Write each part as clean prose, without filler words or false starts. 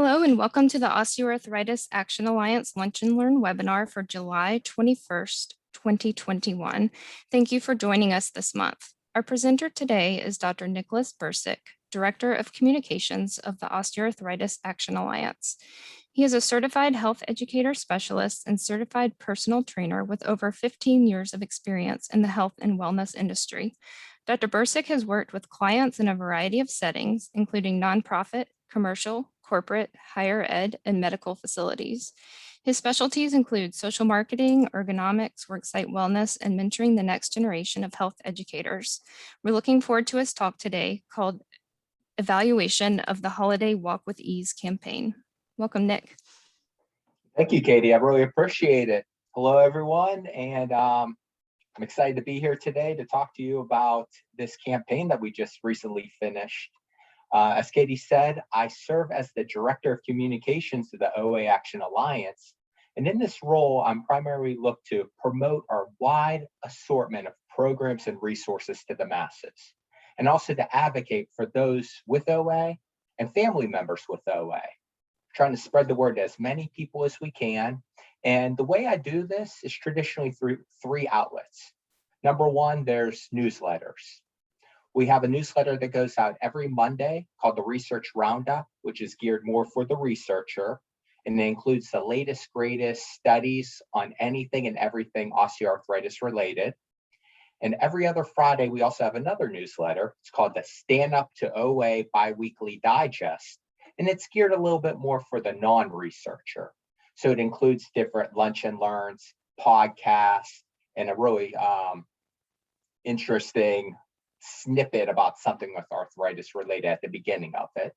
Hello and welcome to the Osteoarthritis Action Alliance Lunch and Learn webinar for July 21st, 2021. Thank you for joining us this month. Our presenter today is Dr. Nicholas Beresic, Director of Communications of the Osteoarthritis Action Alliance. He is a certified health educator specialist and certified personal trainer with over 15 years of experience in the health and wellness industry. Dr. Beresic has worked with clients in a variety of settings, including nonprofit, commercial, corporate, higher ed, and medical facilities. His specialties include social marketing, ergonomics, worksite wellness, and mentoring the next generation of health educators. We're looking forward to his talk today called Evaluation of the Holiday Walk with Ease campaign. Welcome, Nick. Thank you, Katie. I really appreciate it. Hello, everyone. And I'm excited to be here today to talk to you about this campaign that we just recently finished. As Katie said, I serve as the Director of Communications to the OA Action Alliance. And in this role, I'm primarily look to promote our wide assortment of programs and resources to the masses, and also to advocate for those with OA and family members with OA, trying to spread the word to as many people as we can. And the way I do this is traditionally through three outlets. Number one, there's newsletters. We have a newsletter that goes out every Monday called the Research Roundup, which is geared more for the researcher, and it includes the latest, greatest studies on anything and everything osteoarthritis related. And every other Friday, we also have another newsletter. It's called the Stand Up to OA Biweekly Digest, and it's geared a little bit more for the non-researcher. So it includes different lunch and learns, podcasts, and a really interesting snippet about something with arthritis related at the beginning of it.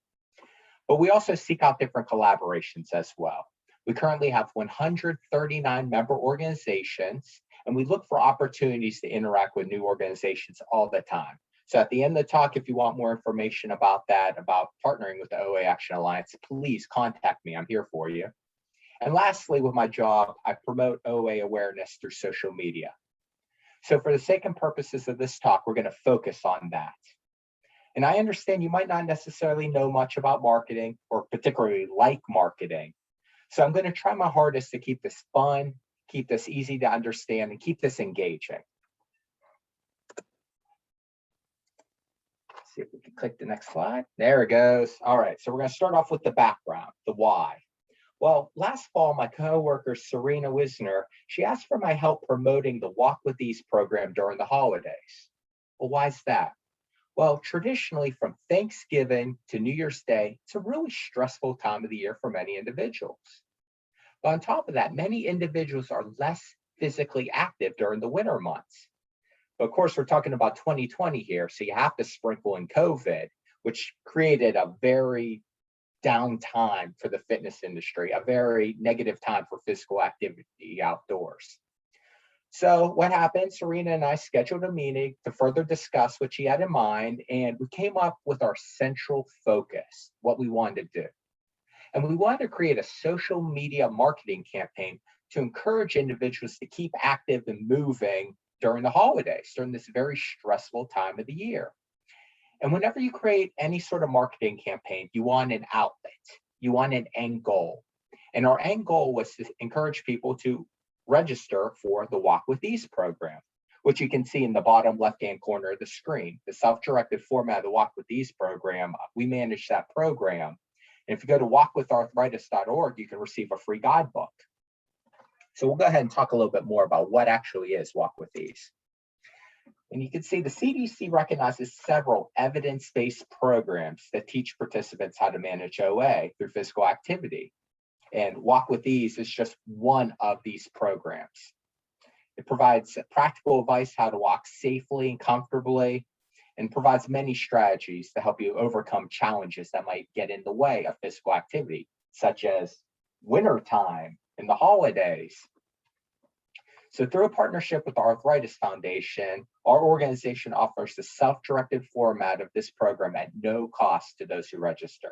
But we also seek out different collaborations as well. We currently have 139 member organizations, and we look for opportunities to interact with new organizations all the time. So at the end of the talk, if you want more information about that, about partnering with the OA Action Alliance, please contact me. I'm here for you. And lastly, with my job, I promote OA awareness through social media. So for the sake and purposes of this talk, we're going to focus on that. And I understand you might not necessarily know much about marketing or particularly like marketing. So I'm going to try my hardest to keep this fun, keep this easy to understand, and keep this engaging. Let's see if we can click the next slide. There it goes. All right, so we're going to start off with the background, the why. Well, last fall, my coworker, Serena Wisner, she asked for my help promoting the Walk with Ease program during the holidays. Well, why is that? Well, traditionally from Thanksgiving to New Year's Day, it's a really stressful time of the year for many individuals. But on top of that, many individuals are less physically active during the winter months. But of course, we're talking about 2020 here, so you have to sprinkle in COVID, which created a very downtime for the fitness industry, a very negative time for physical activity outdoors. So what happened, Serena and I scheduled a meeting to further discuss what she had in mind, and we came up with our central focus, what we wanted to do. And we wanted to create a social media marketing campaign to encourage individuals to keep active and moving during the holidays, during this very stressful time of the year. And whenever you create any sort of marketing campaign, you want an outlet, you want an end goal. And our end goal was to encourage people to register for the Walk with Ease program, which you can see in the bottom left-hand corner of the screen. The self-directed format of the Walk with Ease program, we manage that program. And if you go to walkwitharthritis.org, you can receive a free guidebook. So we'll go ahead and talk a little bit more about what actually is Walk with Ease. And you can see the CDC recognizes several evidence-based programs that teach participants how to manage OA through physical activity. And Walk with Ease is just one of these programs. It provides practical advice how to walk safely and comfortably, and provides many strategies to help you overcome challenges that might get in the way of physical activity, such as wintertime and the holidays. So through a partnership with the Arthritis Foundation, our organization offers the self-directed format of this program at no cost to those who register.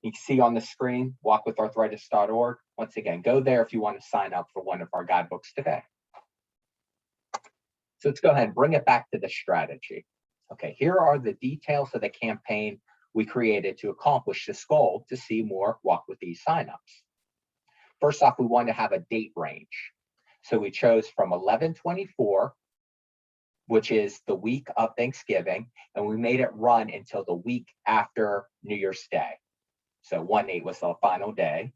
You can see on the screen, walkwitharthritis.org. Once again, go there if you want to sign up for one of our guidebooks today. So let's go ahead and bring it back to the strategy. Okay, here are the details of the campaign we created to accomplish this goal to see more Walk with Ease signups. First off, we wanted to have a date range. So we chose from 11/24, which is the week of Thanksgiving, and we made it run until the week after New Year's Day. So 1/8 was the final day.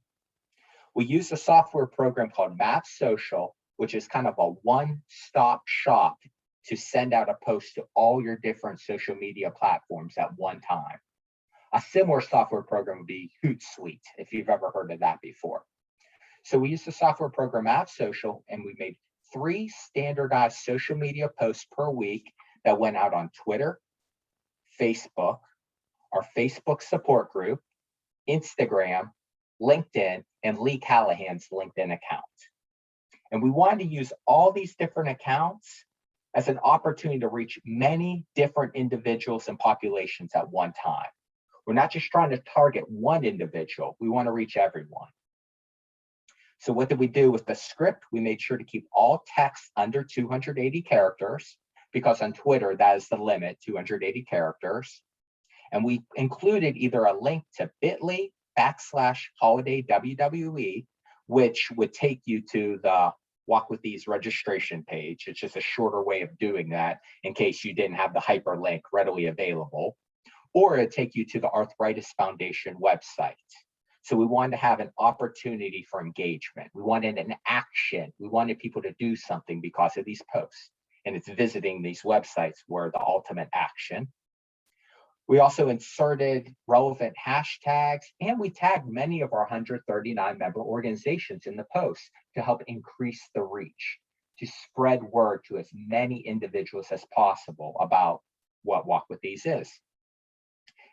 We used a software program called Map Social, which is kind of a one-stop shop to send out a post to all your different social media platforms at one time. A similar software program would be Hootsuite, if you've ever heard of that before. So we used the software program Map Social, and we made 3 standardized social media posts per week that went out on Twitter, Facebook, our Facebook support group, Instagram, LinkedIn, and Lee Callahan's LinkedIn account. And we wanted to use all these different accounts as an opportunity to reach many different individuals and populations at one time. We're not just trying to target one individual, we want to reach everyone. So what did we do with the script? We made sure to keep all text under 280 characters, because on Twitter, that is the limit, 280 characters. And we included either a link to bit.ly/holiday WWE, which would take you to the Walk with Ease registration page. It's just a shorter way of doing that in case you didn't have the hyperlink readily available, or it'd take you to the Arthritis Foundation website. So we wanted to have an opportunity for engagement. We wanted an action. We wanted people to do something because of these posts. And it's visiting these websites where the ultimate action. We also inserted relevant hashtags, and we tagged many of our 139 member organizations in the post to help increase the reach, to spread word to as many individuals as possible about what Walk with Ease is.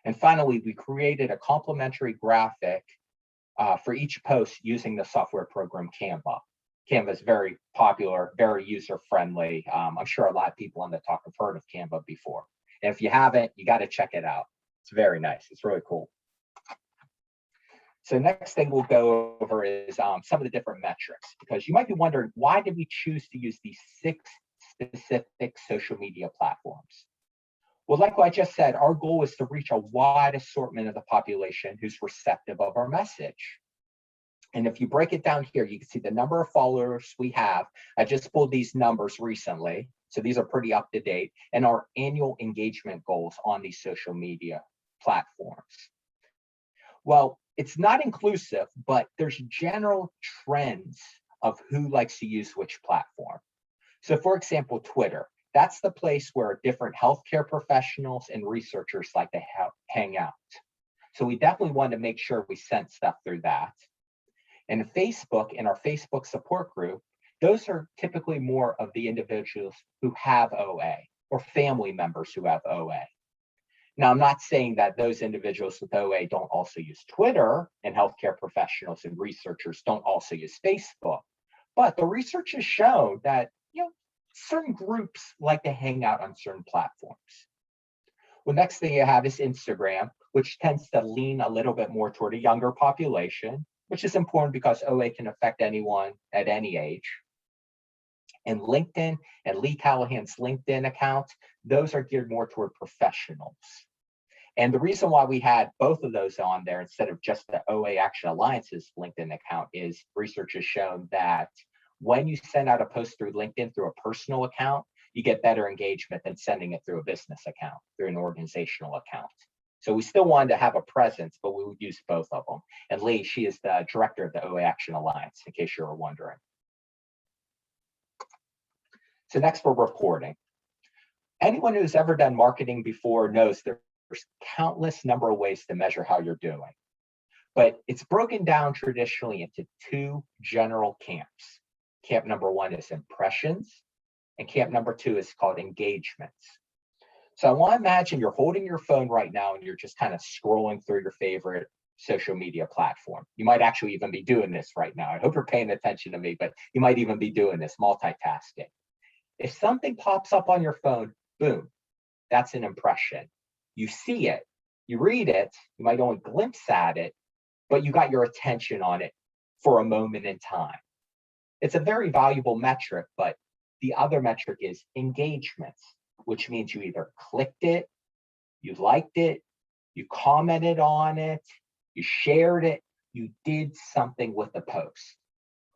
And finally, we created a complimentary graphic for each post using the software program Canva. Canva is very popular, very user-friendly. I'm sure a lot of people on the talk have heard of Canva before. And if you haven't, you got to check it out. It's very nice. It's really cool. So next thing we'll go over is some of the different metrics, because you might be wondering, why did we choose to use these 6 specific social media platforms? Well, like what I just said, our goal is to reach a wide assortment of the population who's receptive of our message. And if you break it down here, you can see the number of followers we have. I just pulled these numbers recently, so these are pretty up to date, and our annual engagement goals on these social media platforms. Well, it's not inclusive, but there's general trends of who likes to use which platform. So for example, Twitter. That's the place where different healthcare professionals and researchers like to hang out. So we definitely want to make sure we sent stuff through that. And Facebook, in our Facebook support group, those are typically more of the individuals who have OA or family members who have OA. Now, I'm not saying that those individuals with OA don't also use Twitter, and healthcare professionals and researchers don't also use Facebook. But the research has shown that, certain groups like to hang out on certain platforms. Well, next thing you have is Instagram, which tends to lean a little bit more toward a younger population, which is important because OA can affect anyone at any age. And LinkedIn and Lee Callahan's LinkedIn account, those are geared more toward professionals. And the reason why we had both of those on there instead of just the OA Action Alliance's LinkedIn account is research has shown that when you send out a post through LinkedIn through a personal account, you get better engagement than sending it through a business account, through an organizational account. So we still wanted to have a presence, but we would use both of them. And Lee, she is the director of the OA Action Alliance, in case you were wondering. So next, we're reporting. Anyone who's ever done marketing before knows there's countless number of ways to measure how you're doing. But it's broken down traditionally into 2 general camps. Camp number 1 is impressions, and camp number 2 is called engagements. So I want to imagine you're holding your phone right now and you're just kind of scrolling through your favorite social media platform. You might actually even be doing this right now. I hope you're paying attention to me, but you might even be doing this, multitasking. If something pops up on your phone, boom, that's an impression. You see it, you read it, you might only glimpse at it, but you got your attention on it for a moment in time. It's a very valuable metric, but the other metric is engagements, which means you either clicked it, you liked it, you commented on it, you shared it, you did something with the post.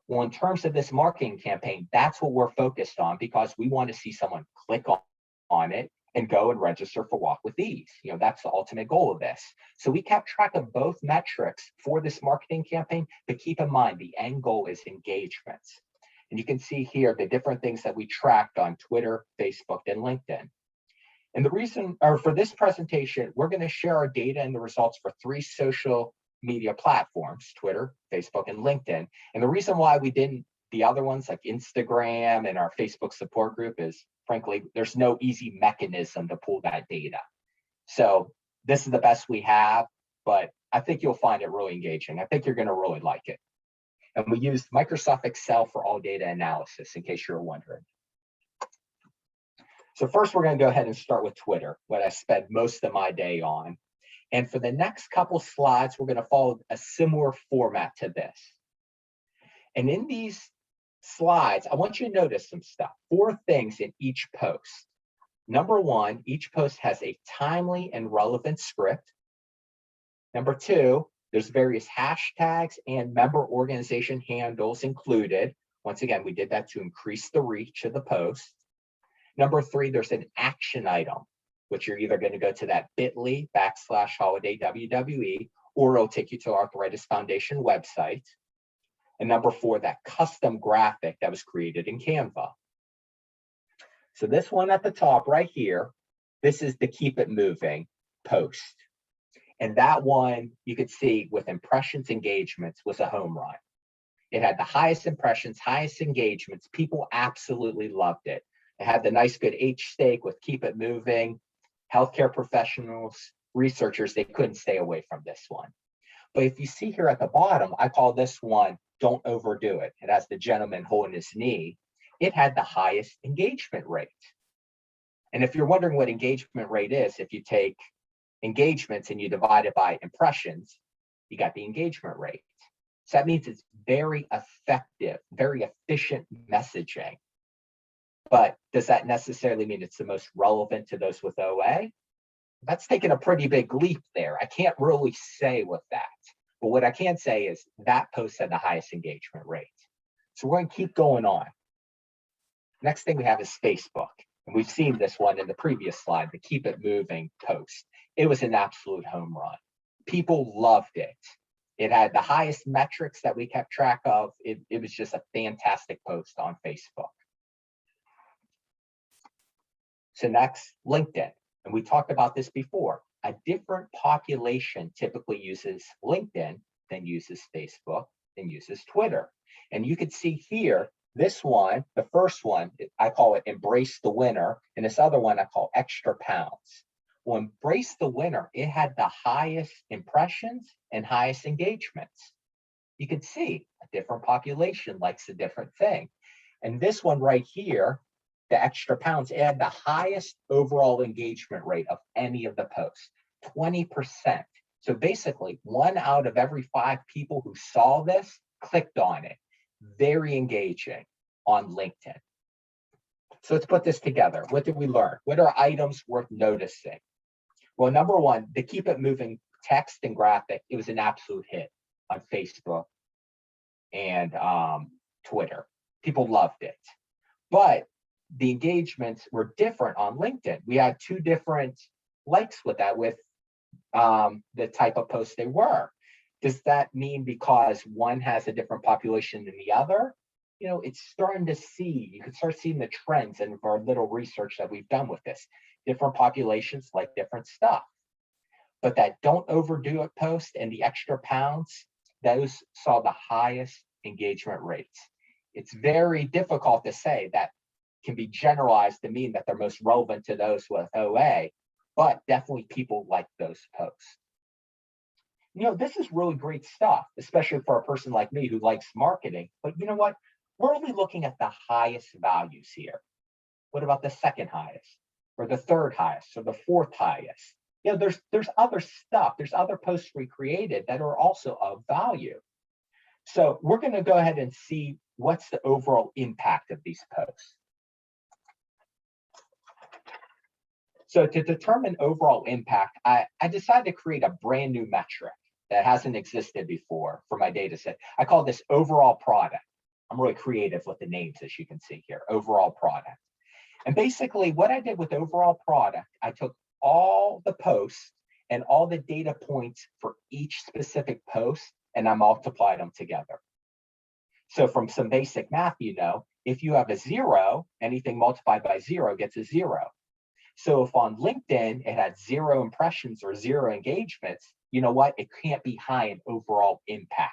Well, in terms of this marketing campaign, that's what we're focused on, because we want to see someone click on it and go and register for Walk with Ease. That's the ultimate goal of this. So we kept track of both metrics for this marketing campaign, but keep in mind the end goal is engagements. And you can see here the different things that we tracked on Twitter, Facebook, and LinkedIn. And the reason, or for this presentation, we're going to share our data and the results for 3 social media platforms: Twitter, Facebook, and LinkedIn. And the reason why we didn't the other ones like Instagram and our Facebook support group is, frankly, there's no easy mechanism to pull that data. So this is the best we have, but I think you'll find it really engaging. I think you're going to really like it. And we used Microsoft Excel for all data analysis, in case you're wondering. So first, we're going to go ahead and start with Twitter, what I spend most of my day on. And for the next couple slides, we're going to follow a similar format to this. And in these slides, I want you to notice some stuff. 4 things in each post. Number 1, each post has a timely and relevant script. Number 2, there's various hashtags and member organization handles included. Once again, we did that to increase the reach of the post. Number 3, there's an action item, which you're either going to go to that bit.ly/holiday WWE, or it'll take you to Arthritis Foundation website. And number 4, that custom graphic that was created in Canva. So this one at the top right here, this is the Keep It Moving post. And that one, you could see with impressions, engagements, was a home run. It had the highest impressions, highest engagements. People absolutely loved it. It had the nice good H stake with Keep It Moving. Healthcare professionals, researchers, they couldn't stay away from this one. But if you see here at the bottom, I call this one Don't Overdo It. It has the gentleman holding his knee. It had the highest engagement rate. And if you're wondering what engagement rate is, if you take engagements and you divide it by impressions, you got the engagement rate. So that means it's very effective, very efficient messaging. But does that necessarily mean it's the most relevant to those with OA? That's taking a pretty big leap there. I can't really say with that. But what I can say is that post had the highest engagement rate. So we're going to keep going on. Next thing we have is Facebook. And we've seen this one in the previous slide, the Keep It Moving post. It was an absolute home run. People loved it. It had the highest metrics that we kept track of. It was just a fantastic post on Facebook. So next, LinkedIn. And we talked about this before. A different population typically uses LinkedIn than uses Facebook, than uses Twitter. And you can see here, this one, the first one, I call it Embrace the Winner. And this other one I call Extra Pounds. Well, Embrace the Winner, it had the highest impressions and highest engagements. You can see a different population likes a different thing. And this one right here, the Extra Pounds, it had the highest overall engagement rate of any of the posts, 20%. So basically, 1 out of every 5 people who saw this clicked on it. Very engaging on LinkedIn. So let's put this together. What did we learn? What are items worth noticing? Well, number 1, the Keep It Moving text and graphic, it was an absolute hit on Facebook and Twitter. People loved it. But the engagements were different on LinkedIn. We had 2 different likes with that, with the type of posts they were. Does that mean because one has a different population than the other? It's starting to see, you can start seeing the trends in our little research that we've done with this. Different populations like different stuff. But that Don't Overdo It post and the Extra Pounds, those saw the highest engagement rates. It's very difficult to say that can be generalized to mean that they're most relevant to those with OA, but definitely people like those posts. This is really great stuff, especially for a person like me who likes marketing. But you know what? We're only looking at the highest values here. What about the second highest, or the third highest, or the fourth highest? There's other stuff. There's other posts we created that are also of value. So we're going to go ahead and see what's the overall impact of these posts. So to determine overall impact, I decided to create a brand new metric that hasn't existed before for my data set. I call this overall product. I'm really creative with the names, as you can see here, overall product. And basically what I did with overall product, I took all the posts and all the data points for each specific post, and I multiplied them together. So from some basic math, if you have a 0, anything multiplied by 0 gets a 0. So if on LinkedIn it had 0 impressions or 0 engagements, you know what? It can't be high in overall impact.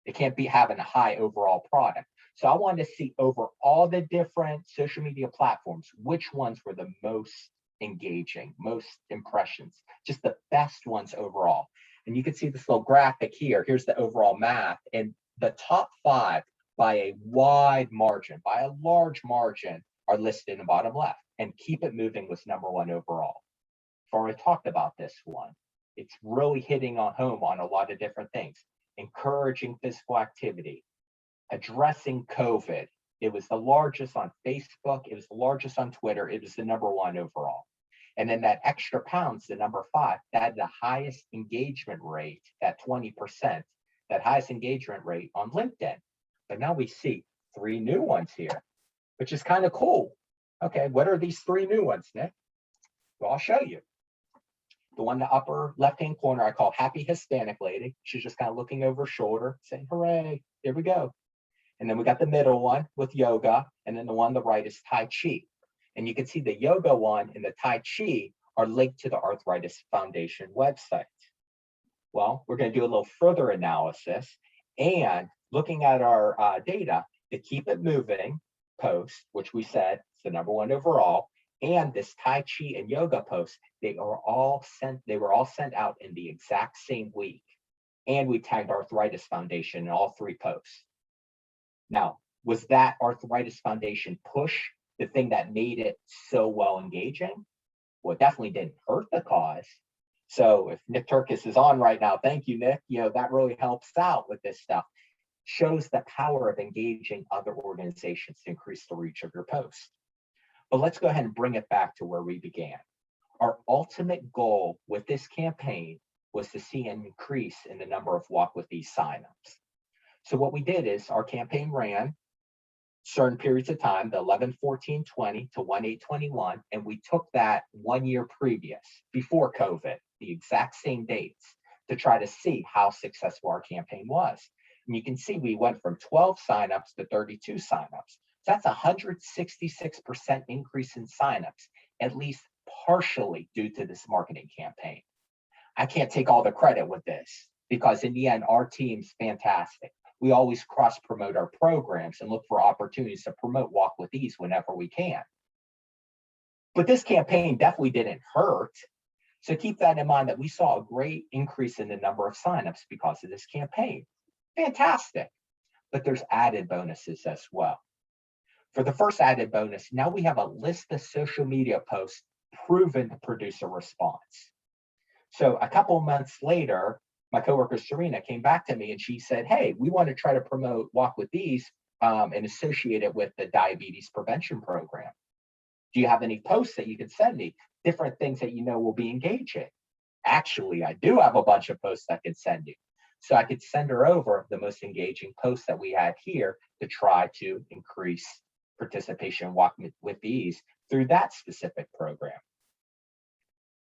It can't be having a high overall product. So I wanted to see over all the different social media platforms, which ones were the most engaging, most impressions, just the best ones overall. And you can see this little graphic here. Here's the overall math. And the top 5 by a wide margin, by a large margin, are listed in the bottom left. And Keep It Moving was #1 overall. I've already talked about this one. It's really hitting on home on a lot of different things. Encouraging physical activity, addressing COVID. It was the largest on Facebook. It was the largest on Twitter. It was the #1 overall. And then that extra pounds, the #5, that had the highest engagement rate, that 20%, that highest engagement rate on LinkedIn. But now we see 3 new ones here, which is kind of cool. Okay, what are these 3 new ones, Nick? Well, I'll show you. The one in the upper left-hand corner I call Happy Hispanic Lady. She's just kind of looking over her shoulder, saying, hooray, here we go. And then we got the middle one with yoga, and then the one on the right is Tai Chi. And you can see the yoga one and the Tai Chi are linked to the Arthritis Foundation website. Well, we're going to do a little further analysis, and looking at our data, the Keep It Moving post, which we said is the #1 overall, and this Tai Chi and yoga post, they were all sent out in the exact same week. And we tagged Arthritis Foundation in all 3 posts. Now, was that Arthritis Foundation push the thing that made it so well engaging? Well, it definitely didn't hurt the cause. So if Nick Turkis is on right now, thank you, Nick. That really helps out with this stuff. Shows the power of engaging other organizations to increase the reach of your post. But let's go ahead and bring it back to where we began. Our ultimate goal with this campaign was to see an increase in the number of Walk With Ease signups. So what we did is our campaign ran certain periods of time, the 11/14/20 to 1/8/21, and we took that 1 year previous, before COVID, the exact same dates, to try to see how successful our campaign was. And you can see we went from 12 signups to 32 signups. So that's 166% increase in signups, at least partially due to this marketing campaign. I can't take all the credit with this because in the end, our team's fantastic. We always cross-promote our programs and look for opportunities to promote Walk With Ease whenever we can. But this campaign definitely didn't hurt. So keep that in mind that we saw a great increase in the number of signups because of this campaign. Fantastic. But there's added bonuses as well. For the first added bonus, now we have a list of social media posts proven to produce a response. So a couple of months later, my coworker Serena came back to me and she said, hey, we want to try to promote Walk With Ease and associate it with the diabetes prevention program. Do you have any posts that you could send me? Different things that will be engaging. Actually, I do have a bunch of posts I could send you. So I could send her over the most engaging posts that we had here to try to increase participation in Walk With Ease through that specific program.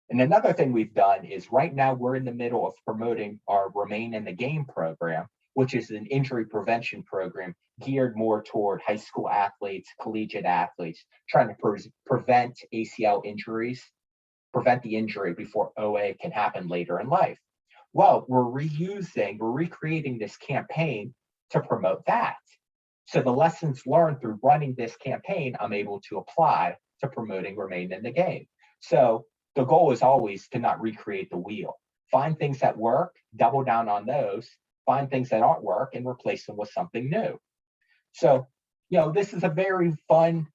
And another thing we've done is right now we're in the middle of promoting our Remain in the Game program, which is an injury prevention program geared more toward high school athletes, collegiate athletes, trying to prevent ACL injuries, prevent the injury before OA can happen later in life. Well, we're recreating this campaign to promote that. So the lessons learned through running this campaign, I'm able to apply to promoting Remain in the Game. So the goal is always to not recreate the wheel. Find things that work, double down on those, find things that aren't work and replace them with something new. So, this is a very fun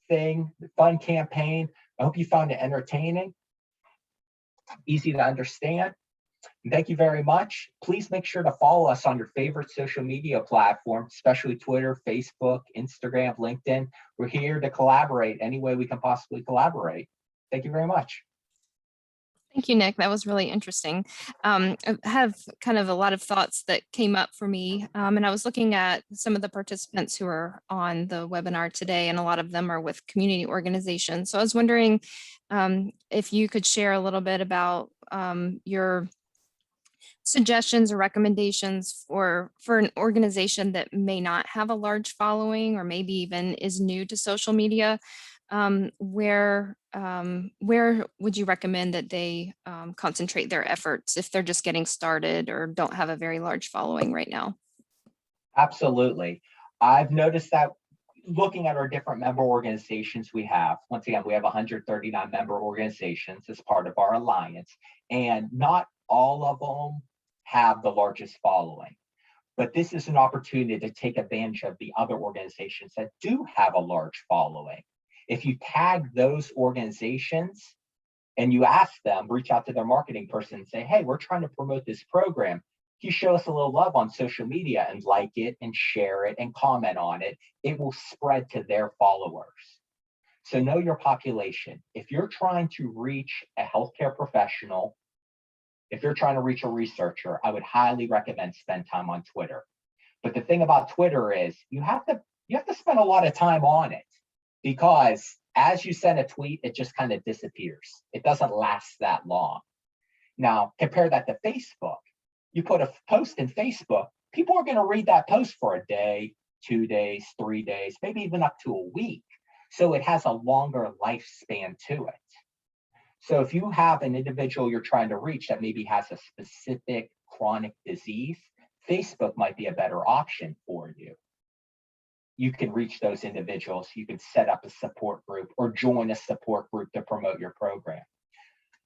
campaign. I hope you found it entertaining, easy to understand. And thank you very much. Please make sure to follow us on your favorite social media platform, especially Twitter, Facebook, Instagram, LinkedIn. We're here to collaborate any way we can possibly collaborate. Thank you very much. Thank you, Nick. That was really interesting. I have kind of a lot of thoughts that came up for me. And I was looking at some of the participants who are on the webinar today, and a lot of them are with community organizations. So I was wondering if you could share a little bit about your suggestions or recommendations for an organization that may not have a large following, or maybe even is new to social media. Where would you recommend that they concentrate their efforts if they're just getting started or don't have a very large following right now? Absolutely. I've noticed that looking at our different member organizations we have, once again, we have 139 member organizations as part of our alliance, and not all of them have the largest following. But this is an opportunity to take advantage of the other organizations that do have a large following. If you tag those organizations and you ask them, reach out to their marketing person and say, hey, we're trying to promote this program. You show us a little love on social media and like it and share it and comment on it, it will spread to their followers. So know your population. If you're trying to reach a healthcare professional, if you're trying to reach a researcher, I would highly recommend spend time on Twitter. But the thing about Twitter is you have to spend a lot of time on it, because as you send a tweet, it just kind of disappears. It doesn't last that long. Now, compare that to Facebook. You put a post in Facebook, people are going to read that post for a day, 2 days, 3 days, maybe even up to a week. So it has a longer lifespan to it. So if you have an individual you're trying to reach that maybe has a specific chronic disease, Facebook might be a better option for you. You can reach those individuals. You can set up a support group or join a support group to promote your program.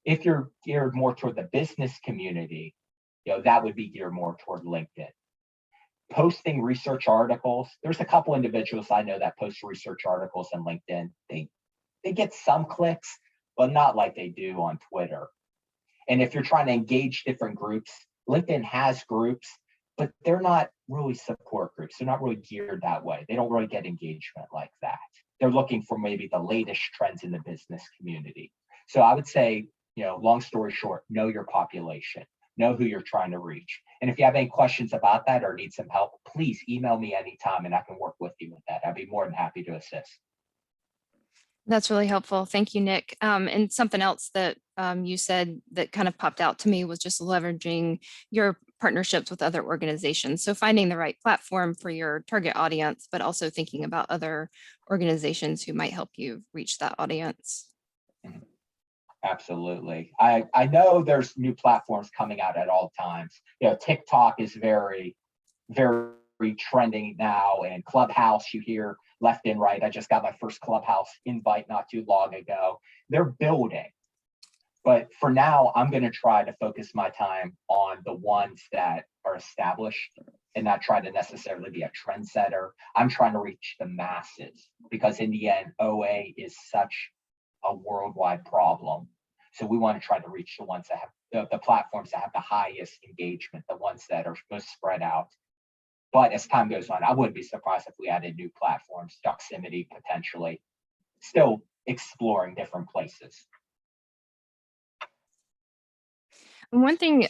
If you're geared more toward the business community, that would be geared more toward LinkedIn. Posting research articles. There's a couple individuals I know that post research articles on LinkedIn. They get some clicks, but not like they do on Twitter. And if you're trying to engage different groups, LinkedIn has groups, but they're not really support groups. They're not really geared that way. They don't really get engagement like that. They're looking for maybe the latest trends in the business community. So I would say, long story short, know your population, know who you're trying to reach. And if you have any questions about that or need some help, please email me anytime and I can work with you with that. I'd be more than happy to assist. That's really helpful. Thank you, Nick. And something else that you said that kind of popped out to me was just leveraging your partnerships with other organizations. So finding the right platform for your target audience, but also thinking about other organizations who might help you reach that audience. Absolutely. I know there's new platforms coming out at all times. TikTok is very, very trending now, and Clubhouse, you hear left and right. I just got my first Clubhouse invite not too long ago. They're building. But for now, I'm going to try to focus my time on the ones that are established and not try to necessarily be a trendsetter. I'm trying to reach the masses, because in the end, OA is such a worldwide problem. So we want to try to reach the ones that have the platforms that have the highest engagement, the ones that are most spread out. But as time goes on, I wouldn't be surprised if we added new platforms, Doximity potentially, still exploring different places. One thing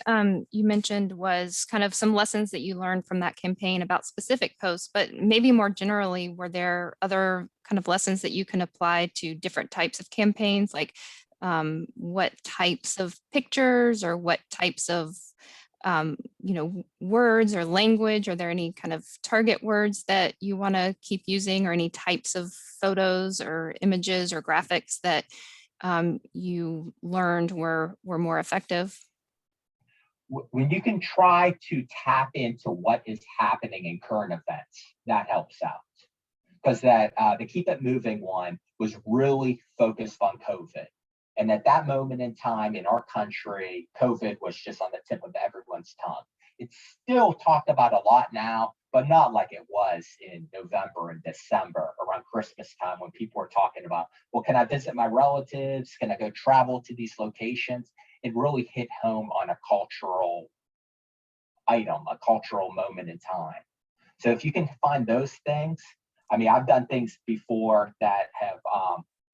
you mentioned was kind of some lessons that you learned from that campaign about specific posts, but maybe more generally, were there other kind of lessons that you can apply to different types of campaigns, like what types of pictures or what types of words or language? Are there any kind of target words that you want to keep using, or any types of photos or images or graphics that you learned were more effective? When you can try to tap into what is happening in current events, that helps out. Because that the Keep It Moving one was really focused on COVID. And at that moment in time in our country, COVID was just on the tip of everyone's tongue. It's still talked about a lot now, but not like it was in November and December around Christmas time, when people were talking about, well, can I visit my relatives? Can I go travel to these locations? It really hit home on a cultural item, a cultural moment in time. So if you can find those things, I mean, I've done things before that have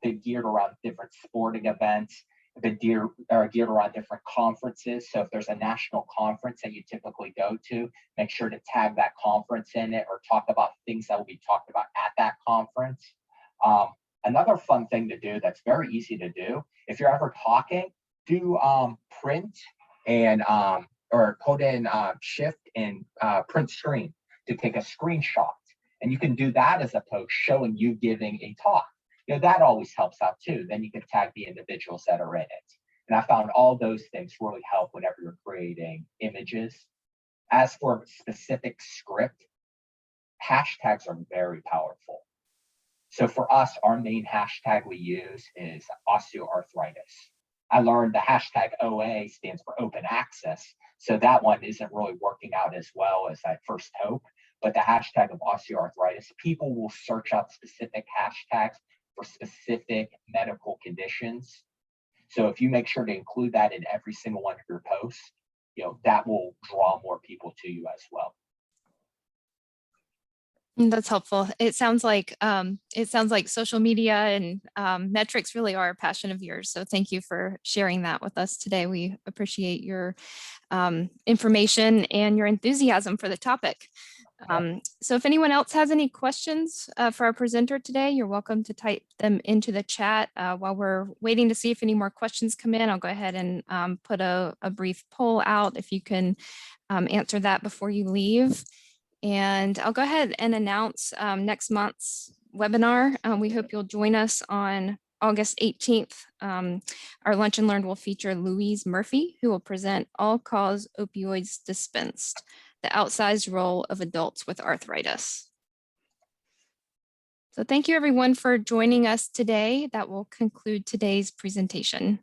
been geared around different sporting events, been geared around different conferences. So if there's a national conference that you typically go to, make sure to tag that conference in it or talk about things that will be talked about at that conference. Another fun thing to do that's very easy to do, if you're ever talking, do print and or put in shift and print screen to take a screenshot. And you can do that as a post showing you giving a talk. That always helps out too. Then you can tag the individuals that are in it. And I found all those things really help whenever you're creating images. As for specific script, hashtags are very powerful. So for us, our main hashtag we use is osteoarthritis. I learned the hashtag OA stands for open access. So that one isn't really working out as well as I first hoped. But the hashtag of osteoarthritis, people will search out specific hashtags for specific medical conditions. So if you make sure to include that in every single one of your posts, that will draw more people to you as well. That's helpful. It sounds like social media and metrics really are a passion of yours. So thank you for sharing that with us today. We appreciate your information and your enthusiasm for the topic. So if anyone else has any questions for our presenter today, you're welcome to type them into the chat. While we're waiting to see if any more questions come in, I'll go ahead and put a brief poll out if you can answer that before you leave. And I'll go ahead and announce next month's webinar. We hope you'll join us on August 18th. Our Lunch and Learn will feature Louise Murphy, who will present All-Cause Opioids Dispensed, the outsized role of adults with arthritis. So thank you everyone for joining us today. That will conclude today's presentation.